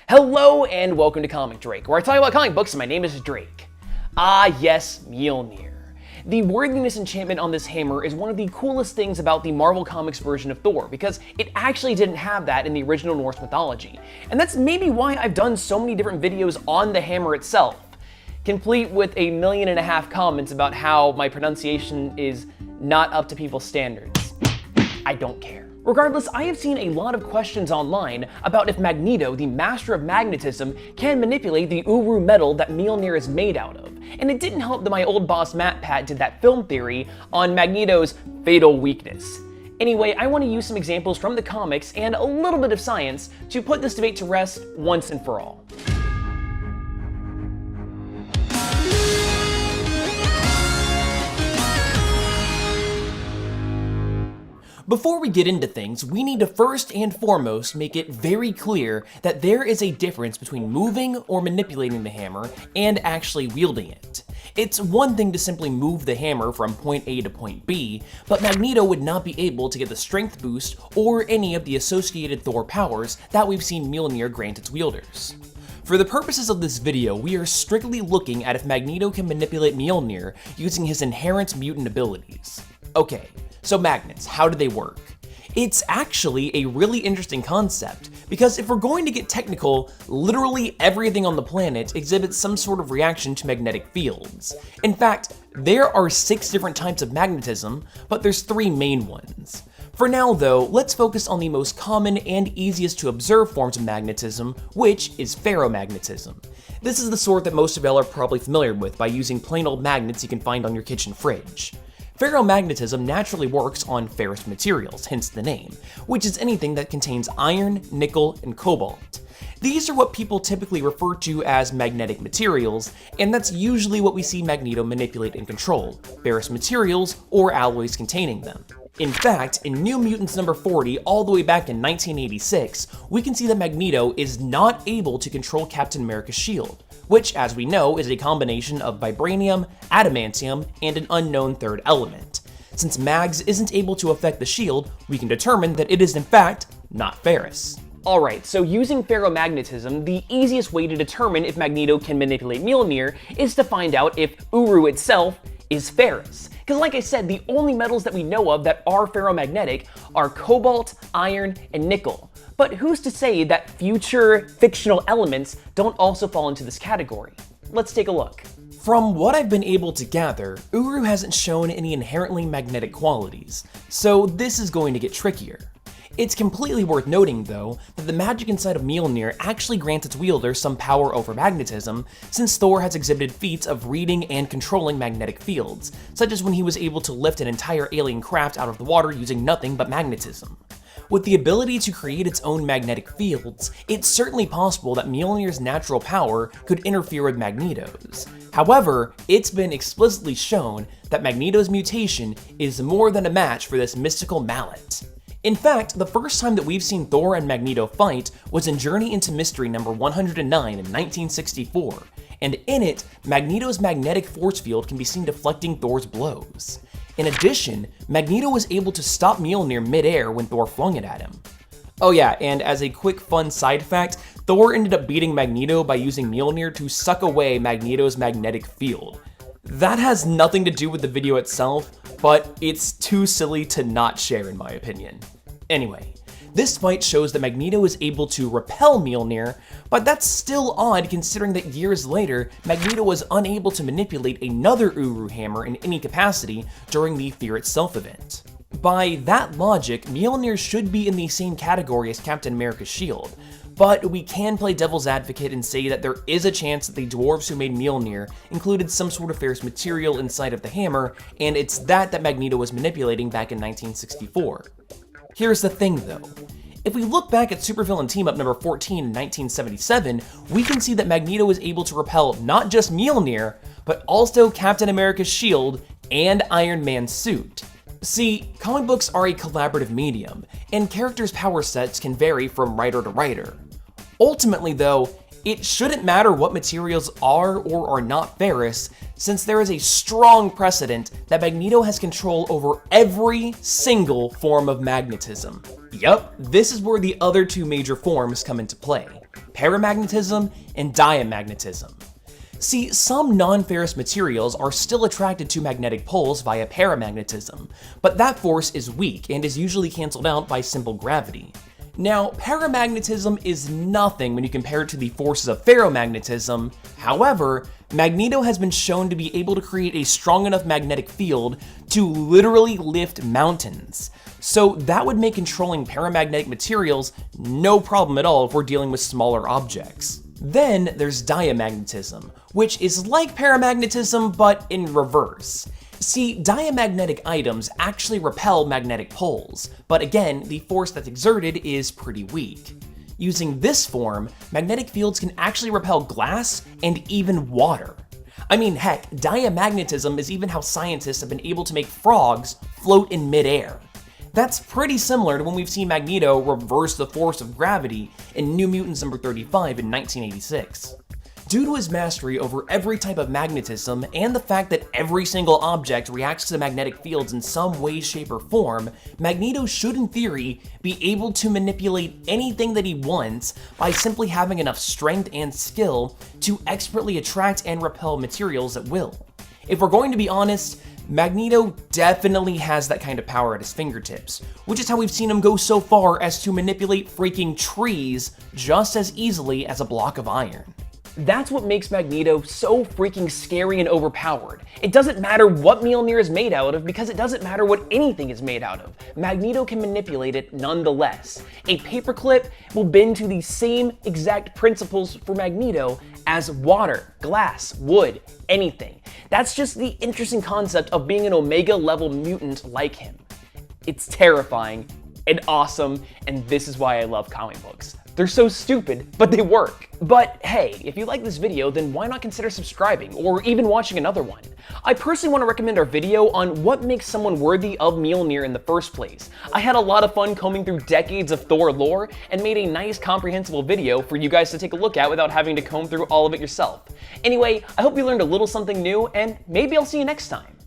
Hello and welcome to Comic Drake, where I talk about comic books and my name is Drake. Ah yes, Mjolnir. The worthiness enchantment on this hammer is one of the coolest things about the Marvel Comics version of Thor, because it actually didn't have that in the original Norse mythology. And that's maybe why I've done so many different videos on the hammer itself, complete with 1.5 million comments about how my pronunciation is not up to people's standards. I don't care. Regardless, I have seen a lot of questions online about if Magneto, the master of magnetism, can manipulate the Uru metal that Mjolnir is made out of. And it didn't help that my old boss Matt Pat did that film theory on Magneto's fatal weakness. Anyway, I want to use some examples from the comics and a little bit of science to put this debate to rest once and for all. Before we get into things, we need to first and foremost make it very clear that there is a difference between moving or manipulating the hammer and actually wielding it. It's one thing to simply move the hammer from point A to point B, but Magneto would not be able to get the strength boost or any of the associated Thor powers that we've seen Mjolnir grant its wielders. For the purposes of this video, we are strictly looking at if Magneto can manipulate Mjolnir using his inherent mutant abilities. Okay. So magnets, how do they work? It's actually a really interesting concept, because if we're going to get technical, literally everything on the planet exhibits some sort of reaction to magnetic fields. In fact, there are 6 different types of magnetism, but there's 3 main ones. For now though, let's focus on the most common and easiest to observe forms of magnetism, which is ferromagnetism. This is the sort that most of y'all are probably familiar with by using plain old magnets you can find on your kitchen fridge. Ferromagnetism naturally works on ferrous materials, hence the name, which is anything that contains iron, nickel, and cobalt. These are what people typically refer to as magnetic materials, and that's usually what we see Magneto manipulate and control, ferrous materials or alloys containing them. In fact, in New Mutants number 40 all the way back in 1986, we can see that Magneto is not able to control Captain America's shield, which, as we know, is a combination of vibranium, adamantium, and an unknown third element. Since Mags isn't able to affect the shield, we can determine that it is in fact not ferrous. Alright, so using ferromagnetism, the easiest way to determine if Magneto can manipulate Mjolnir is to find out if Uru itself is ferrous. Because like I said, the only metals that we know of that are ferromagnetic are cobalt, iron, and nickel. But who's to say that future fictional elements don't also fall into this category? Let's take a look. From what I've been able to gather, Uru hasn't shown any inherently magnetic qualities, so this is going to get trickier. It's completely worth noting, though, that the magic inside of Mjolnir actually grants its wielder some power over magnetism, since Thor has exhibited feats of reading and controlling magnetic fields, such as when he was able to lift an entire alien craft out of the water using nothing but magnetism. With the ability to create its own magnetic fields, it's certainly possible that Mjolnir's natural power could interfere with Magneto's. However, it's been explicitly shown that Magneto's mutation is more than a match for this mystical mallet. In fact, the first time that we've seen Thor and Magneto fight was in Journey into Mystery number 109 in 1964, and in it, Magneto's magnetic force field can be seen deflecting Thor's blows. In addition, Magneto was able to stop Mjolnir mid-air when Thor flung it at him. Oh yeah, and as a quick fun side fact, Thor ended up beating Magneto by using Mjolnir to suck away Magneto's magnetic field. That has nothing to do with the video itself, but it's too silly to not share in my opinion. Anyway, this fight shows that Magneto is able to repel Mjolnir, but that's still odd considering that years later, Magneto was unable to manipulate another Uru hammer in any capacity during the Fear Itself event. By that logic, Mjolnir should be in the same category as Captain America's shield, but we can play devil's advocate and say that there is a chance that the dwarves who made Mjolnir included some sort of ferrous material inside of the hammer, and it's that Magneto was manipulating back in 1964. Here's the thing though. If we look back at Supervillain Team-Up number 14 in 1977, we can see that Magneto was able to repel not just Mjolnir, but also Captain America's shield and Iron Man's suit. See, comic books are a collaborative medium, and characters' power sets can vary from writer to writer. Ultimately though, it shouldn't matter what materials are or are not ferrous, since there is a strong precedent that Magneto has control over every single form of magnetism. Yup, this is where the other 2 major forms come into play. paramagnetism, and diamagnetism. See, some non-ferrous materials are still attracted to magnetic poles via paramagnetism, but that force is weak and is usually cancelled out by simple gravity. Now, paramagnetism is nothing when you compare it to the forces of ferromagnetism. However, Magneto has been shown to be able to create a strong enough magnetic field to literally lift mountains. So that would make controlling paramagnetic materials no problem at all if we're dealing with smaller objects. Then there's diamagnetism, which is like paramagnetism but in reverse. See, diamagnetic items actually repel magnetic poles, but again, the force that's exerted is pretty weak. Using this form, magnetic fields can actually repel glass and even water. I mean, heck, diamagnetism is even how scientists have been able to make frogs float in midair. That's pretty similar to when we've seen Magneto reverse the force of gravity in New Mutants number 35 in 1986. Due to his mastery over every type of magnetism and the fact that every single object reacts to the magnetic fields in some way, shape, or form, Magneto should in theory be able to manipulate anything that he wants by simply having enough strength and skill to expertly attract and repel materials at will. If we're going to be honest, Magneto definitely has that kind of power at his fingertips, which is how we've seen him go so far as to manipulate freaking trees just as easily as a block of iron. That's what makes Magneto so freaking scary and overpowered. It doesn't matter what Mjolnir is made out of because it doesn't matter what anything is made out of. Magneto can manipulate it nonetheless. A paperclip will bend to the same exact principles for Magneto as water, glass, wood, anything. That's just the interesting concept of being an Omega level mutant like him. It's terrifying and awesome, and this is why I love comic books. They're so stupid, but they work. But hey, if you like this video, then why not consider subscribing or even watching another one? I personally want to recommend our video on what makes someone worthy of Mjolnir in the first place. I had a lot of fun combing through decades of Thor lore and made a nice comprehensible video for you guys to take a look at without having to comb through all of it yourself. Anyway, I hope you learned a little something new, and maybe I'll see you next time.